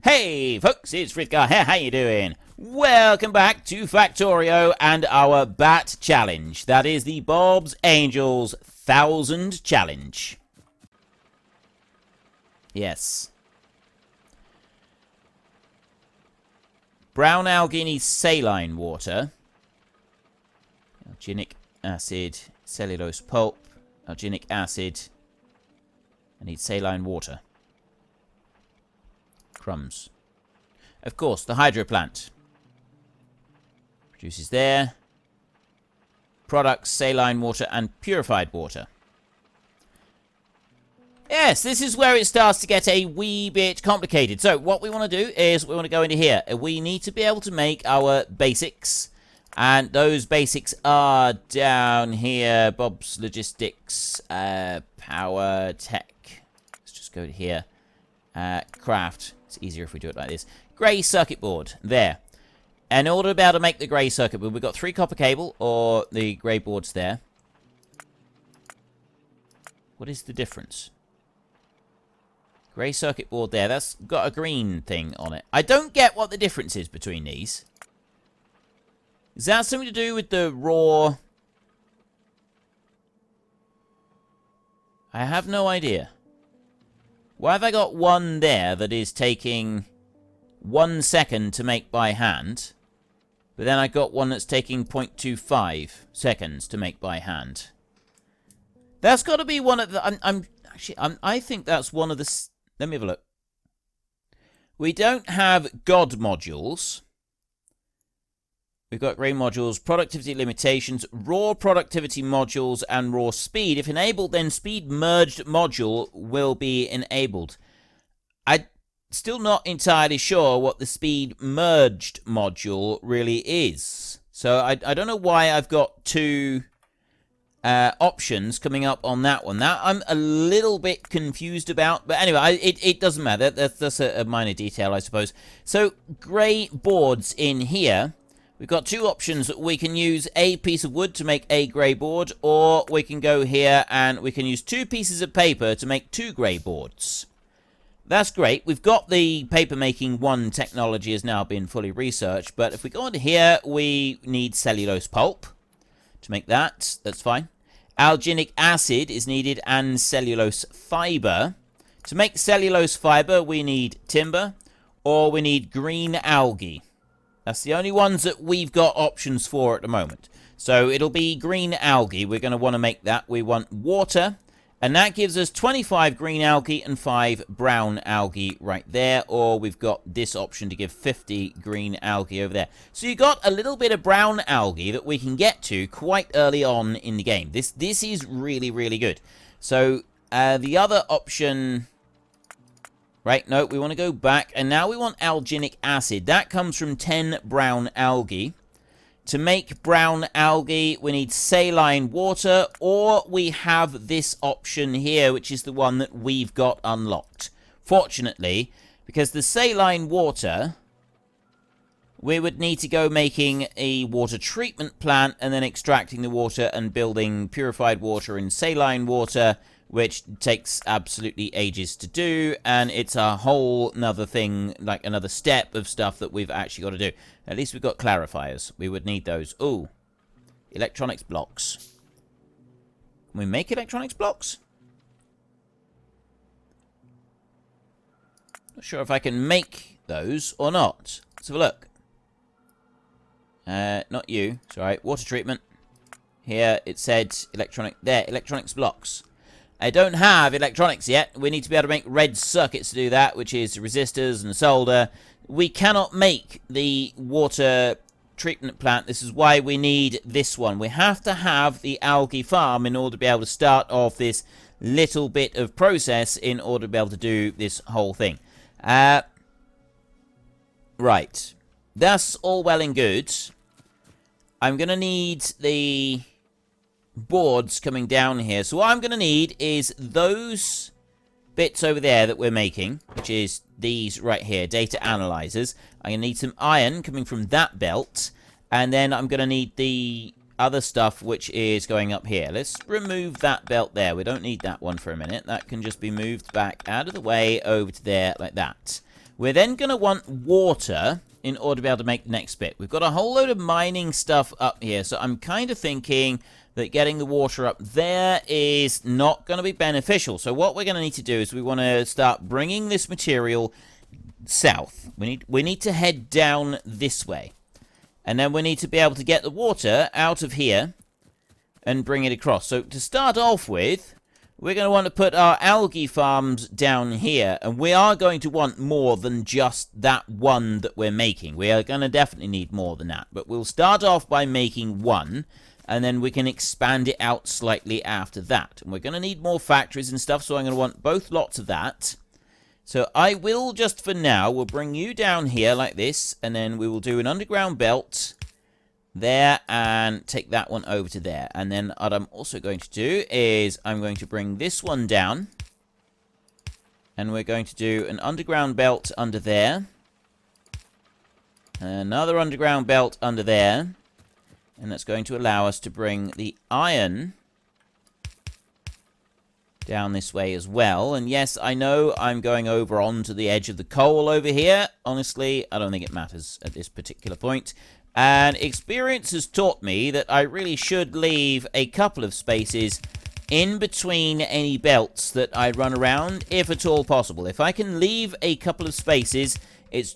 Hey folks, it's Frithgar here, how you doing? Welcome back to Factorio and our Bat Challenge. That is the Bob's Angels 1000 Challenge. Yes. Brown algae needs saline water. Alginic acid, cellulose pulp, alginic acid. I need saline water. Crumbs. Of course, the hydro plant. Produces there. Products, saline water, and purified water. Yes, this is where it starts to get a wee bit complicated. So, what we want to do is we want to go into here. We need to be able to make our basics. And those basics are down here. Bob's Logistics, Power, Tech. Let's just go to here. Craft. It's easier if we do it like this. Grey circuit board. There. And in order to be able to make the grey circuit board, we've got 3 copper cable, or the grey boards there. What is the difference? Grey circuit board there. That's got a green thing on it. I don't get what the difference is between these. Is that something to do with the raw? I have no idea. Why have I got one there that is taking 1 second to make by hand, but then I got one that's taking 0.25 seconds to make by hand? That's got to be one of the... I think that's one of the... Let me have a look. We don't have God modules. We've got grey modules, productivity limitations, raw productivity modules, and raw speed. If enabled, then speed merged module will be enabled. I'm still not entirely sure what the speed merged module really is. So I don't know why I've got 2 options coming up on that one. That I'm a little bit confused about. But anyway, it doesn't matter. That's a minor detail, I suppose. So grey boards in here. We've got 2 options. We can use a piece of wood to make a grey board, or we can go here and we can use 2 pieces of paper to make 2 grey boards. That's great. We've got the paper making 1 technology has now been fully researched, but if we go into here, we need cellulose pulp to make that. That's fine. Alginic acid is needed and cellulose fiber. To make cellulose fiber, we need timber, or we need green algae. That's the only ones that we've got options for at the moment. So it'll be green algae. We're going to want to make that. We want water. And that gives us 25 green algae and 5 brown algae right there. Or we've got this option to give 50 green algae over there. So you've got a little bit of brown algae that we can get to quite early on in the game. This is really, really good. So the other option... Right, no, we want to go back, and now we want alginic acid. That comes from 10 brown algae. To make brown algae, we need saline water, or we have this option here, which is the one that we've got unlocked. Fortunately, because the saline water, we would need to go making a water treatment plant, and then extracting the water and building purified water and saline water, which takes absolutely ages to do, and it's a whole nother thing, like another step of stuff that we've actually got to do. At least we've got clarifiers. We would need those. Ooh. Electronics blocks. Can we make electronics blocks? Not sure if I can make those or not. Let's have a look. Not you. Sorry. Water treatment. Here it said electronic... There. Electronics blocks. I don't have electronics yet. We need to be able to make red circuits to do that, which is resistors and solder. We cannot make the water treatment plant. This is why we need this one. We have to have the algae farm in order to be able to start off this little bit of process in order to be able to do this whole thing. Right. That's all well and good. I'm going to need the... boards coming down here. So what I'm going to need is those bits over there that we're making, which is these right here, data analyzers. I'm going to need some iron coming from that belt, and then I'm going to need the other stuff which is going up here. Let's remove that belt there. We don't need that one for a minute. That can just be moved back out of the way over to there like that. We're then going to want water in order to be able to make the next bit. We've got a whole load of mining stuff up here, so I'm kind of thinking that getting the water up there is not going to be beneficial. So what we're going to need to do is we want to start bringing this material south. We need to head down this way. And then we need to be able to get the water out of here and bring it across. So to start off with, we're going to want to put our algae farms down here. And we are going to want more than just that one that we're making. We are going to definitely need more than that. But we'll start off by making one. And then we can expand it out slightly after that. And we're going to need more factories and stuff. So I'm going to want both lots of that. So I will just for now, we'll bring you down here like this. And then we will do an underground belt there and take that one over to there. And then what I'm also going to do is I'm going to bring this one down. And we're going to do an underground belt under there. Another underground belt under there. And that's going to allow us to bring the iron down this way as well. And yes, I know I'm going over onto the edge of the coal over here. Honestly, I don't think it matters at this particular point. And experience has taught me that I really should leave a couple of spaces in between any belts that I run around, if at all possible. If I can leave a couple of spaces, it's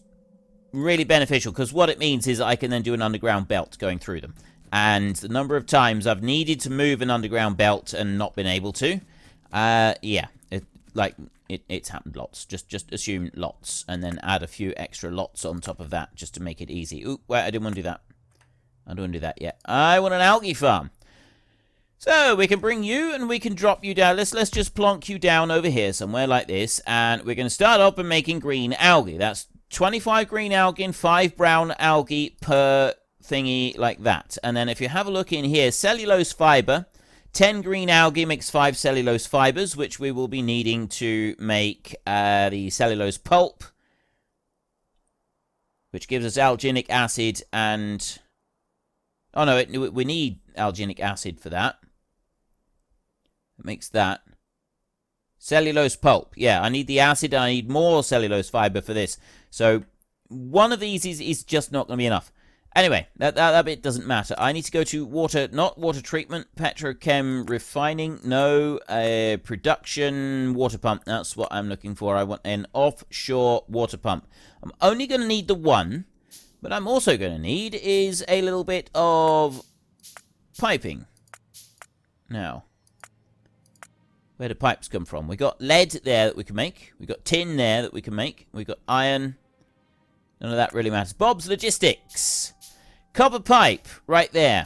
really beneficial, because what it means is I can then do an underground belt going through them. And the number of times I've needed to move an underground belt and not been able to, yeah, it's happened lots. Just assume lots, and then add a few extra lots on top of that just to make it easy. Ooh, wait, I didn't want to do that. I don't want to do that yet. I want an algae farm. So we can bring you and we can drop you down. Let's just plonk you down over here somewhere like this, and we're going to start off by making green algae. That's 25 green algae and 5 brown algae per thingy like that. And then if you have a look in here, cellulose fiber, 10 green algae makes 5 cellulose fibers, which we will be needing to make the cellulose pulp, which gives us alginic acid and... oh no, we need alginic acid for that. It makes that. Cellulose pulp. Yeah, I need the acid and I need more cellulose fiber for this. So one of these is just not going to be enough. Anyway, that bit doesn't matter. I need to go to water, not water treatment, petrochem refining, no, production water pump. That's what I'm looking for. I want an offshore water pump. I'm only going to need the one, but I'm also going to need is a little bit of piping. Now, where do pipes come from? We got lead there that we can make. We got tin there that we can make. We got iron. None of that really matters. Bob's Logistics. Copper pipe, right there.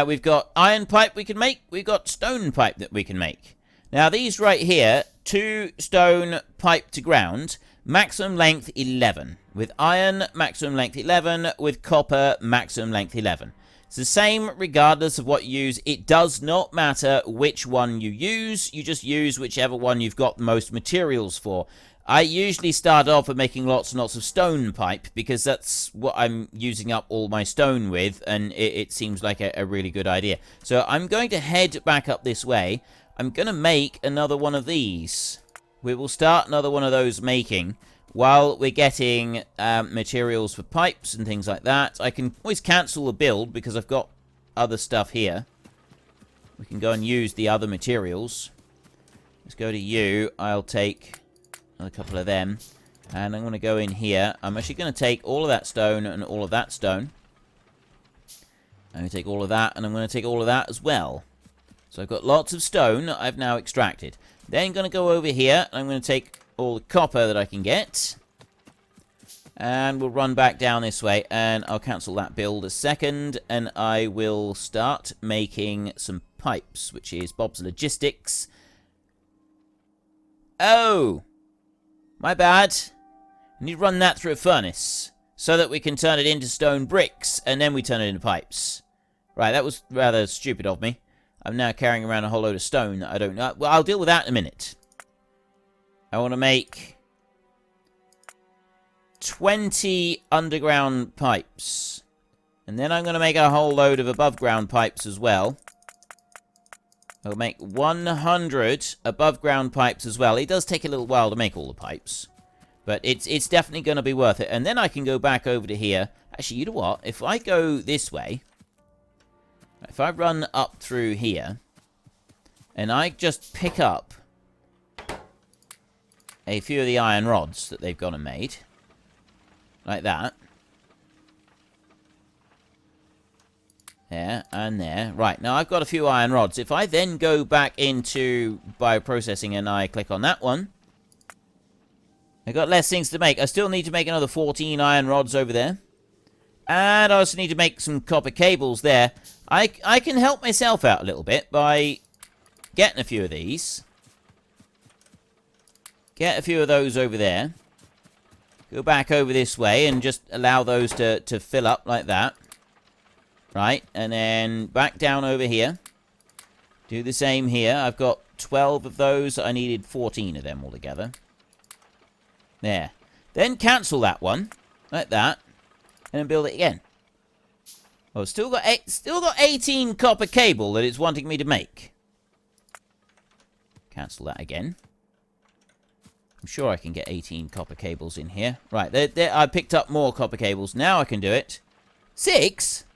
We've got iron pipe we can make. We've got stone pipe that we can make. Now, these right here, 2 stone pipe to ground, maximum length 11. With iron, maximum length 11. With copper, maximum length 11. It's the same regardless of what you use. It does not matter which one you use. You just use whichever one you've got the most materials for. I usually start off by making lots and lots of stone pipe, because that's what I'm using up all my stone with, and it seems like a really good idea. So I'm going to head back up this way. I'm going to make another one of these. We will start another one of those making while we're getting materials for pipes and things like that. I can always cancel the build because I've got other stuff here. We can go and use the other materials. Let's go to you. I'll take a couple of them, and I'm going to go in here. I'm actually going to take all of that stone and all of that stone. I'm going to take all of that, and I'm going to take all of that as well. So I've got lots of stone that I've now extracted. Then I'm going to go over here, and I'm going to take all the copper that I can get, and we'll run back down this way, and I'll cancel that build a second, and I will start making some pipes, which is Bob's Logistics. Oh! My bad. I need to run that through a furnace so that we can turn it into stone bricks, and then we turn it into pipes. Right, that was rather stupid of me. I'm now carrying around a whole load of stone that I don't know. Well, I'll deal with that in a minute. I want to make 20 underground pipes. And then I'm going to make a whole load of above ground pipes as well. I'll make 100 above ground pipes as well. It does take a little while to make all the pipes. But it's definitely going to be worth it. And then I can go back over to here. Actually, you know what? If I go this way, if I run up through here, and I just pick up a few of the iron rods that they've gone and made, like that. There and there. Right, now I've got a few iron rods. If I then go back into bioprocessing and I click on that one, I've got less things to make. I still need to make another 14 iron rods over there. And I also need to make some copper cables there. I can help myself out a little bit by getting a few of these. Get a few of those over there. Go back over this way and just allow those to fill up like that. Right, and then back down over here. Do the same here. I've got 12 of those. I needed 14 of them altogether. There. Then cancel that one, like that, and then build it again. Oh, still got 18 copper cable that it's wanting me to make. Cancel that again. I'm sure I can get 18 copper cables in here. Right, there, I picked up more copper cables. Now I can do it. 6?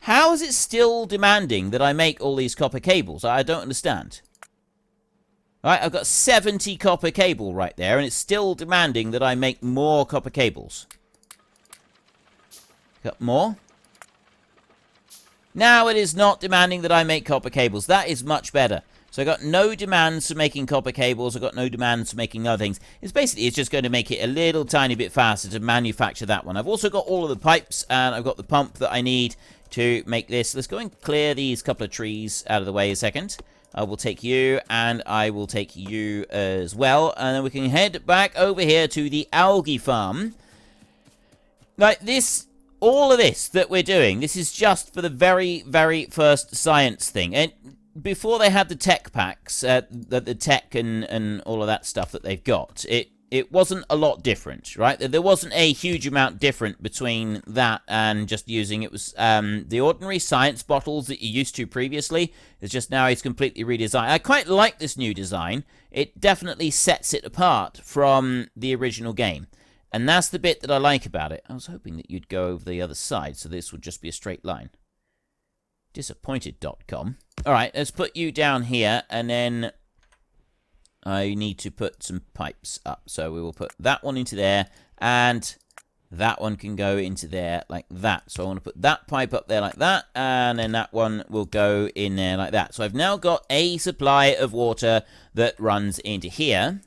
How is it still demanding that I make all these copper cables? I don't understand. Alright, I've got 70 copper cable right there, and it's still demanding that I make more copper cables. Got more? Now it is not demanding that I make copper cables. That is much better. So I got no demands for making copper cables. I got no demands for making other things. It's just going to make it a little tiny bit faster to manufacture that one. I've also got all of the pipes, and I've got the pump that I need to make this. Let's go and clear these couple of trees out of the way a second. I will take you, and I will take you as well. And then we can head back over here to the algae farm. Like this, all of this that we're doing, this is just for the very, very first science thing. And before they had the tech packs, the tech and all of that stuff that they've got, it wasn't a lot different, right? There wasn't a huge amount different between that and just using, it was the ordinary science bottles that you used to previously. It's just now it's completely redesigned. I quite like this new design. It definitely sets it apart from the original game. And that's the bit that I like about it. I was hoping that you'd go over the other side, so this would just be a straight line. Disappointed.com. Alright, let's put you down here, and then I need to put some pipes up. So we will put that one into there, and that one can go into there like that. So I want to put that pipe up there like that, and then that one will go in there like that. So I've now got a supply of water that runs into here.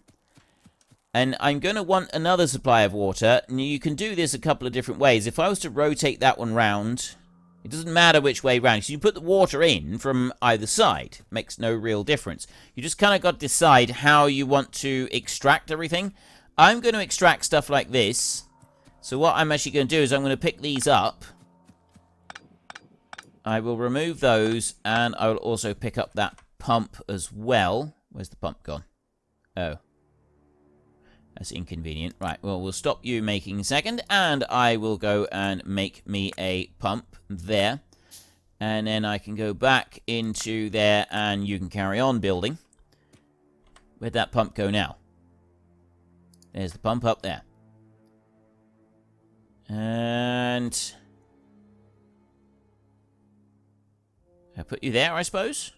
And I'm going to want another supply of water. And you can do this a couple of different ways. If I was to rotate that one round, it doesn't matter which way round. So you put the water in from either side. It makes no real difference. You just kind of got to decide how you want to extract everything. I'm going to extract stuff like this. So what I'm actually going to do is I'm going to pick these up. I will remove those, and I will also pick up that pump as well. Where's the pump gone? Oh. That's inconvenient. Right, well, we'll stop you making a second, and I will go and make me a pump there. And then I can go back into there, and you can carry on building. Where'd that pump go now? There's the pump up there. And I put you there, I suppose?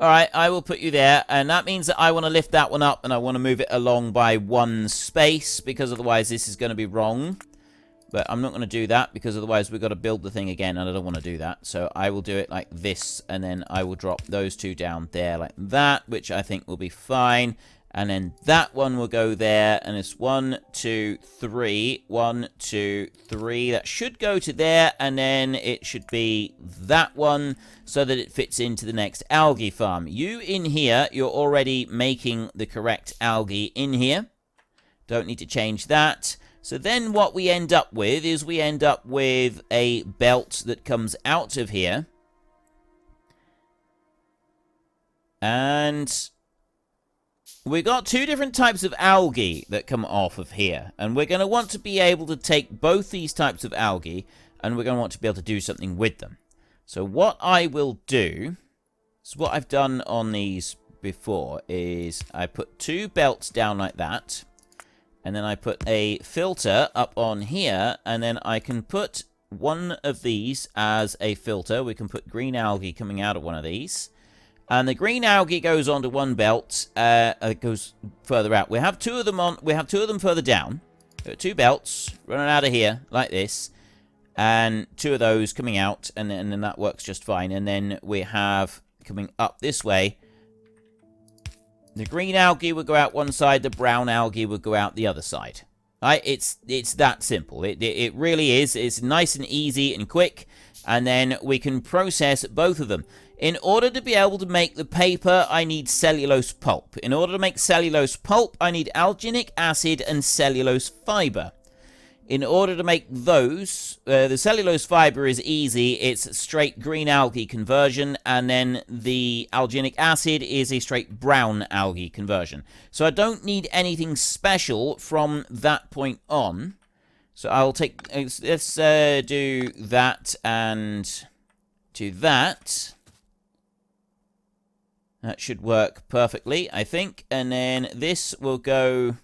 Alright, I will put you there, and that means that I want to lift that one up, and I want to move it along by one space, because otherwise this is going to be wrong. But I'm not going to do that, because otherwise we've got to build the thing again, and I don't want to do that. So I will do it like this, and then I will drop those two down there like that, which I think will be fine. And then that one will go there, and it's 1, 2, 3. 1, 2, 3. That should go to there, and then it should be that one, so that it fits into the next algae farm. You in here, you're already making the correct algae in here. Don't need to change that. So then what we end up with is we end up with a belt that comes out of here. And we got two different types of algae that come off of here. And we're going to want to be able to take both these types of algae, and we're going to want to be able to do something with them. So what I will do is what I've done on these before is I put 2 belts down like that. And then I put a filter up on here. And then I can put one of these as a filter. We can put green algae coming out of one of these. And the green algae goes onto one belt. It goes further out. We have 2 of them on. We have 2 of them further down. 2 belts running out of here like this. And 2 of those coming out, and then that works just fine. And then we have, coming up this way, the green algae would go out one side, the brown algae would go out the other side. Right? It's that simple. It really is. It's nice and easy and quick. And then we can process both of them. In order to be able to make the paper, I need cellulose pulp. In order to make cellulose pulp, I need alginic acid and cellulose fiber. In order to make those, the cellulose fiber is easy. It's straight green algae conversion, and then the alginic acid is a straight brown algae conversion. So I don't need anything special from that point on. So I'll take, let's do that and do that. That should work perfectly, I think. And then this will go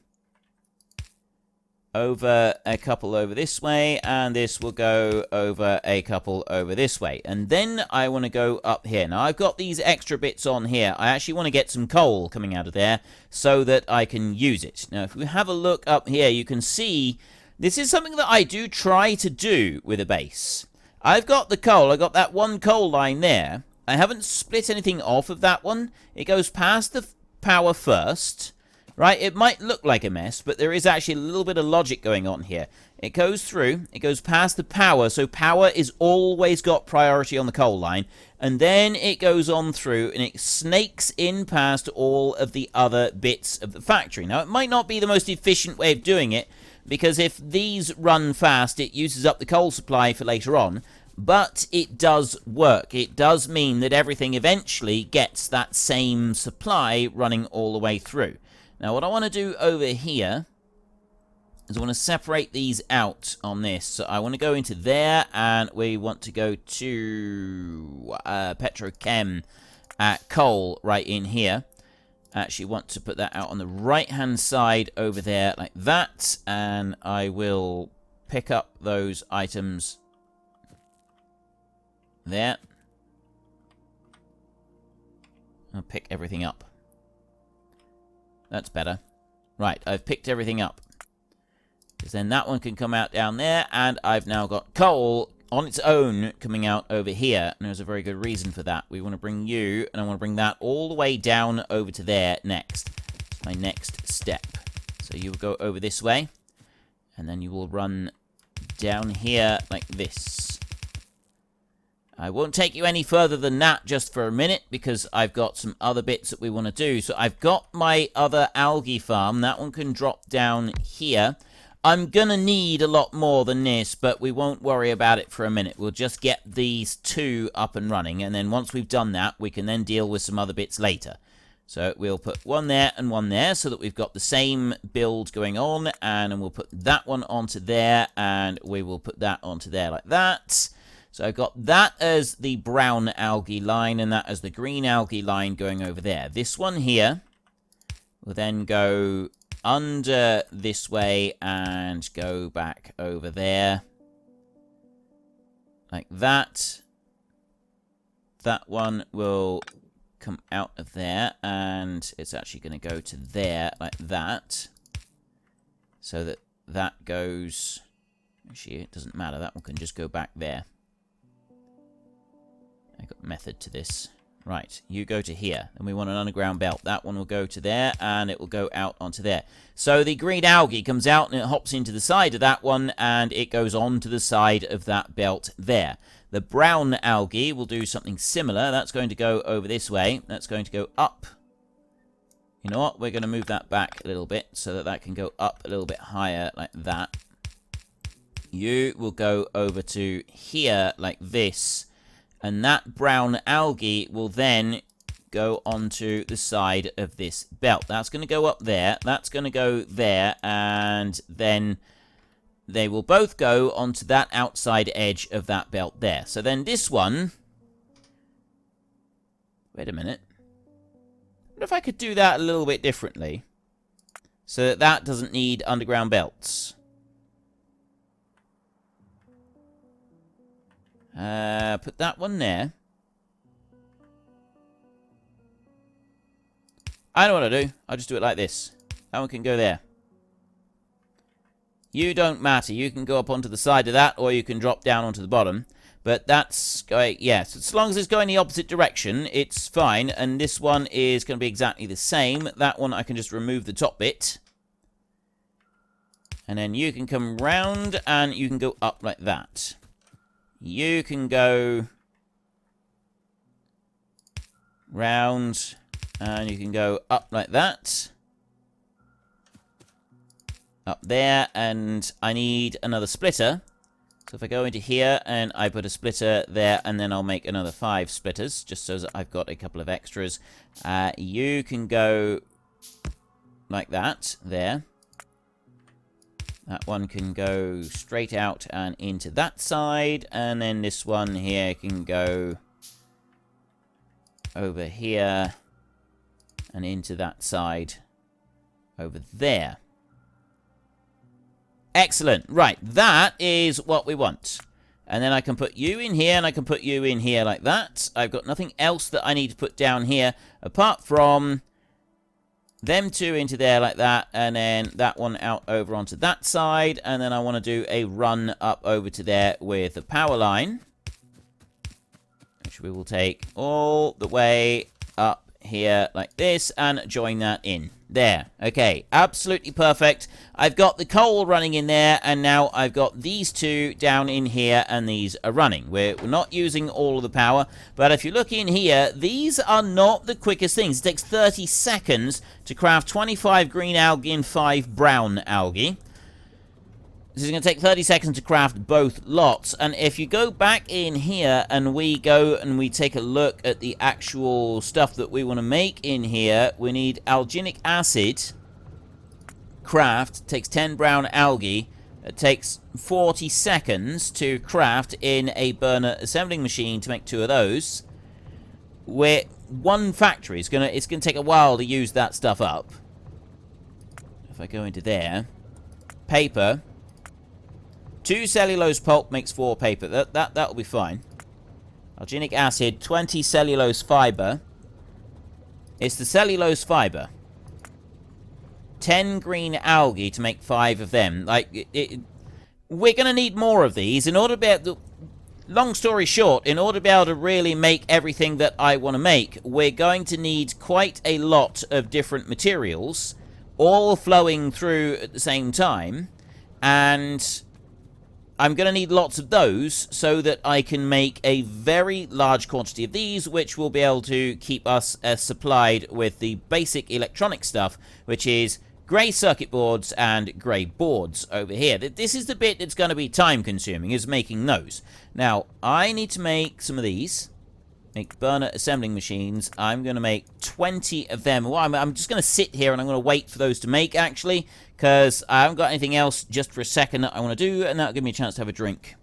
over a couple over this way, and this will go over a couple over this way. And then I want to go up here. Now, I've got these extra bits on here. I actually want to get some coal coming out of there so that I can use it. Now, if we have a look up here, you can see this is something that I do try to do with a base. I've got the coal. I've got that one coal line there. I haven't split anything off of that one. It goes past the power first. Right, it might look like a mess, but there is actually a little bit of logic going on here. It goes through, it goes past the power, so power is always got priority on the coal line, and then it goes on through, and it snakes in past all of the other bits of the factory. Now, it might not be the most efficient way of doing it, because if these run fast, it uses up the coal supply for later on, but it does work. It does mean that everything eventually gets that same supply running all the way through. Now, what I want to do over here is I want to separate these out on this. So I want to go into there, and we want to go to petrochem coal right in here. I actually want to put that out on the right-hand side over there like that, and I will pick up those items there. I'll pick everything up. That's better. Right, I've picked everything up. Because then that one can come out down there, and I've now got coal on its own coming out over here. And there's a very good reason for that. We want to bring you, and I want to bring that all the way down over to there next. That's my next step. So you will go over this way, and then you will run down here like this. I won't take you any further than that just for a minute, because I've got some other bits that we want to do. So I've got my other algae farm. That one can drop down here. I'm going to need a lot more than this, but we won't worry about it for a minute. We'll just get these 2 up and running, and then once we've done that, we can then deal with some other bits later. So we'll put one there and one there so that we've got the same build going on, and then we'll put that one onto there, and we will put that onto there like that. So I've got that as the brown algae line, and that as the green algae line going over there. This one here will then go under this way and go back over there. Like that. That one will come out of there, and it's actually going to go to there like that. So that that goes... Actually, it doesn't matter. That one can just go back there. I've got method to this. Right, you go to here, and we want an underground belt. That one will go to there, and it will go out onto there. So the green algae comes out, and it hops into the side of that one, and it goes on to the side of that belt there. The brown algae will do something similar. That's going to go over this way. That's going to go up. You know what? We're going to move that back a little bit so that that can go up a little bit higher like that. You will go over to here like this. And that brown algae will then go onto the side of this belt. That's going to go up there. That's going to go there. And then they will both go onto that outside edge of that belt there. So then this one... Wait a minute. wonder if I could do that a little bit differently. So that that doesn't need underground belts. Put that one there. I know what I do. I'll just do it like this. That one can go there. You don't matter. You can go up onto the side of that, or you can drop down onto the bottom. But that's going, yes, as long as it's going the opposite direction, it's fine. And this one is going to be exactly the same. That one I can just remove the top bit. And then you can come round and you can go up like that. You can go round and you can go up like that. Up there, and I need another splitter. So if I go into here and I put a splitter there, and then I'll make another 5 splitters, just so that I've got a couple of extras. You can go like that, there. That one can go straight out and into that side, and then this one here can go over here and into that side over there. Excellent. Right, that is what we want. And then I can put you in here, and I can put you in here like that. I've got nothing else that I need to put down here, apart from them two into there like that, and then that one out over onto that side. And then I want to do a run up over to there with a power line, which we will take all the way up here like this, and join that in. There. Okay, absolutely perfect. I've got the coal running in there, and now I've got these two down in here, and these are running. We're not using all of the power, but if you look in here, these are not the quickest things. It takes 30 seconds to craft 25 green algae and 5 brown algae. This is going to take 30 seconds to craft both lots. And if you go back in here and we go and we take a look at the actual stuff that we want to make in here, we need alginic acid. Craft takes 10 brown algae. It takes 40 seconds to craft in a burner assembling machine to make 2 of those. Where one factory is it's gonna take a while to use that stuff up. If I go into there, paper. 2 cellulose pulp makes 4 paper. That'll be fine. Alginic acid, 20 cellulose fiber. It's the cellulose fiber. 10 green algae to make 5 of them. Like, we're going to need more of these in order to be able to... Long story short, in order to be able to really make everything that I want to make, we're going to need quite a lot of different materials, all flowing through at the same time, and I'm going to need lots of those so that I can make a very large quantity of these, which will be able to keep us supplied with the basic electronic stuff, which is grey circuit boards and grey boards over here. This is the bit that's going to be time-consuming, is making those. Now, I need to make some of these. Make burner assembling machines. I'm going to make 20 of them. Well, I'm just going to sit here and I'm going to wait for those to make, actually, because I haven't got anything else just for a second that I want to do, and that'll give me a chance to have a drink.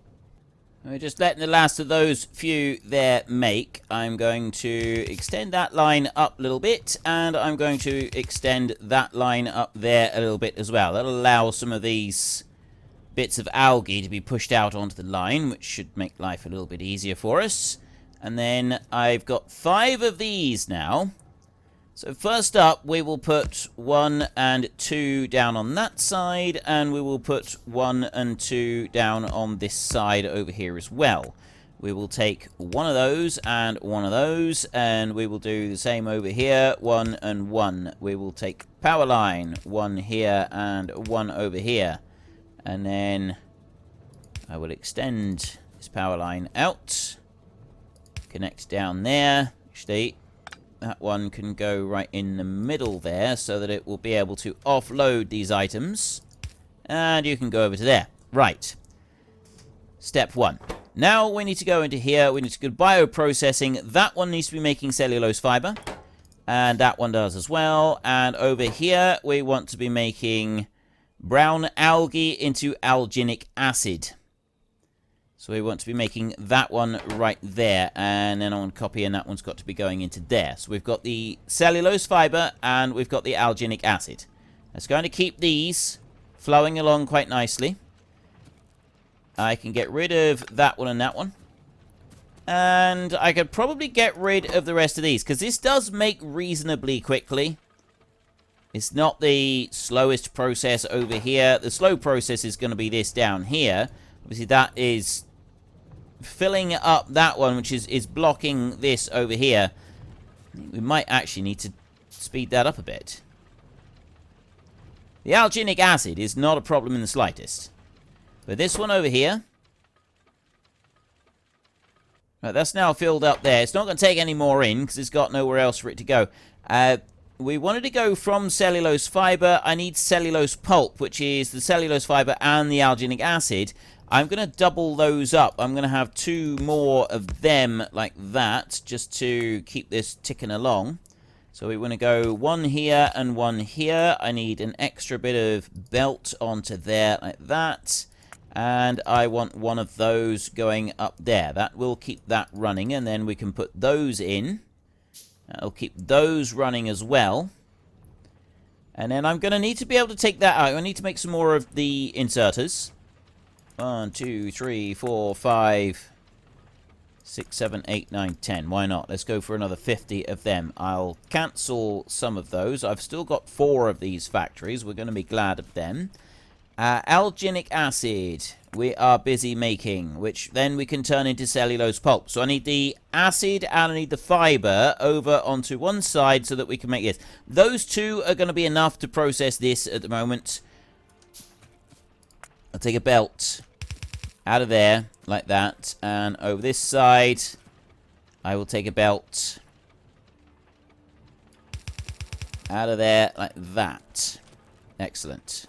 We're just letting the last of those few there make. I'm going to extend that line up a little bit, and I'm going to extend that line up there a little bit as well. That'll allow some of these bits of algae to be pushed out onto the line, which should make life a little bit easier for us. And then I've got 5 of these now. So first up, we will put 1 and 2 down on that side, and we will put 1 and 2 down on this side over here as well. We will take 1 of those and 1 of those, and we will do the same over here, 1 and 1. We will take power line, 1 here and 1 over here. And then I will extend this power line out. Connect down there. Actually, that one can go right in the middle there so that it will be able to offload these items. And you can go over to there. Right. Step 1. Now we need to go into here. We need to go to bioprocessing. That one needs to be making cellulose fiber. And that one does as well. And over here, we want to be making brown algae into alginic acid. So we want to be making that one right there. And then I want to copy, and that one's got to be going into there. So we've got the cellulose fiber, and we've got the alginic acid. That's going to keep these flowing along quite nicely. I can get rid of that one and that one. And I could probably get rid of the rest of these, because this does make reasonably quickly. It's not the slowest process over here. The slow process is going to be this down here. Obviously, that is filling up that one, which is blocking this over here. We might actually need to speed that up a bit. The alginic acid is not a problem in the slightest. But this one over here... Right, that's now filled up there. It's not going to take any more in, because it's got nowhere else for it to go. We wanted to go from cellulose fiber. I need cellulose pulp, which is the cellulose fiber and the alginic acid. I'm going to double those up. I'm going to have 2 more of them like that, just to keep this ticking along. So we want to go 1 here and 1 here. I need an extra bit of belt onto there like that. And I want one of those going up there. That will keep that running, and then we can put those in. That'll keep those running as well. And then I'm going to need to be able to take that out. I need to make some more of the inserters. 1, 2, 3, 4, 5, 6, 7, 8, 9, 10. Why not? Let's go for another 50 of them. I'll cancel some of those. I've still got 4 of these factories. We're going to be glad of them. Alginic acid we are busy making, which then we can turn into cellulose pulp. So I need the acid and I need the fiber over onto one side so that we can make this. Those 2 are going to be enough to process this at the moment. I'll take a belt out of there like that, and over this side I will take a belt out of there like that. Excellent.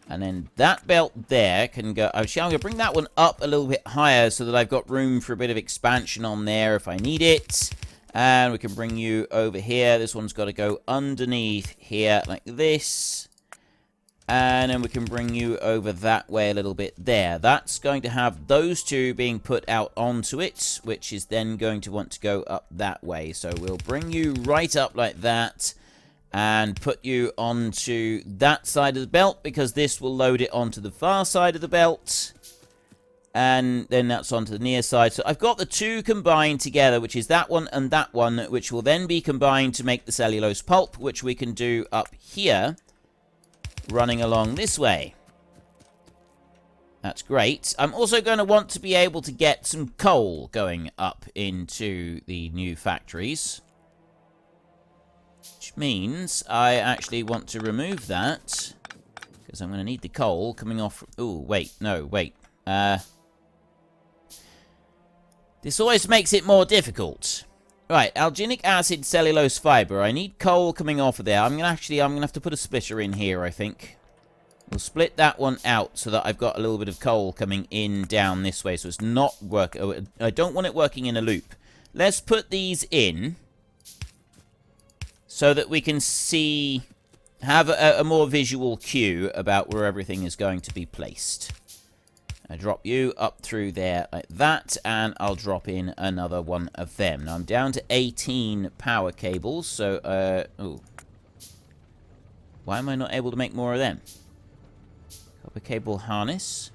And then that belt there can go... Actually, I'm going to bring that one up a little bit higher so that I've got room for a bit of expansion on there if I need it. And we can bring you over here. This one's got to go underneath here like this. And then we can bring you over that way a little bit there. That's going to have those 2 being put out onto it, which is then going to want to go up that way. So we'll bring you right up like that. And put you onto that side of the belt, because this will load it onto the far side of the belt. And then that's onto the near side. So I've got the 2 combined together, which is that one and that one, which will then be combined to make the cellulose pulp, which we can do up here, running along this way. That's great. I'm also going to want to be able to get some coal going up into the new factories. Which means I actually want to remove that, because I'm going to need the coal coming off... Ooh, wait, no, wait. This always makes it more difficult. Right, alginic acid, cellulose fiber. I need coal coming off of there. I'm going to have to put a splitter in here, I think. We'll split that one out so that I've got a little bit of coal coming in down this way, so it's not working. I don't want it working in a loop. Let's put these in, so that we can see, have a more visual cue about where everything is going to be placed. I drop you up through there like that, and I'll drop in another one of them. Now I'm down to 18 power cables, so, ooh. Why am I not able to make more of them? Copper cable harness.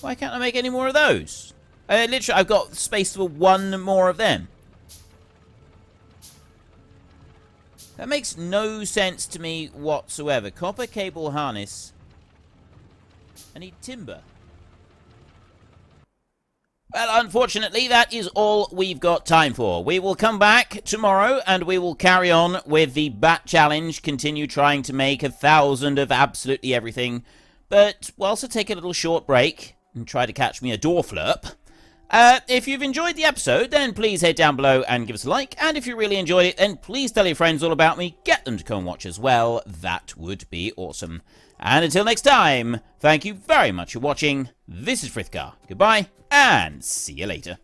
Why can't I make any more of those? Literally, I've got space for 1 more of them. That makes no sense to me whatsoever. Copper cable harness. I need timber. Well, unfortunately, that is all we've got time for. We will come back tomorrow, and we will carry on with the bat challenge. Continue trying to make 1,000 of absolutely everything. But we'll also take a little short break and try to catch me a door flurp. If you've enjoyed the episode, then please head down below and give us a like. And if you really enjoyed it, then please tell your friends all about me. Get them to come watch as well. That would be awesome. And until next time, thank you very much for watching. This is Frithgar. Goodbye, and see you later.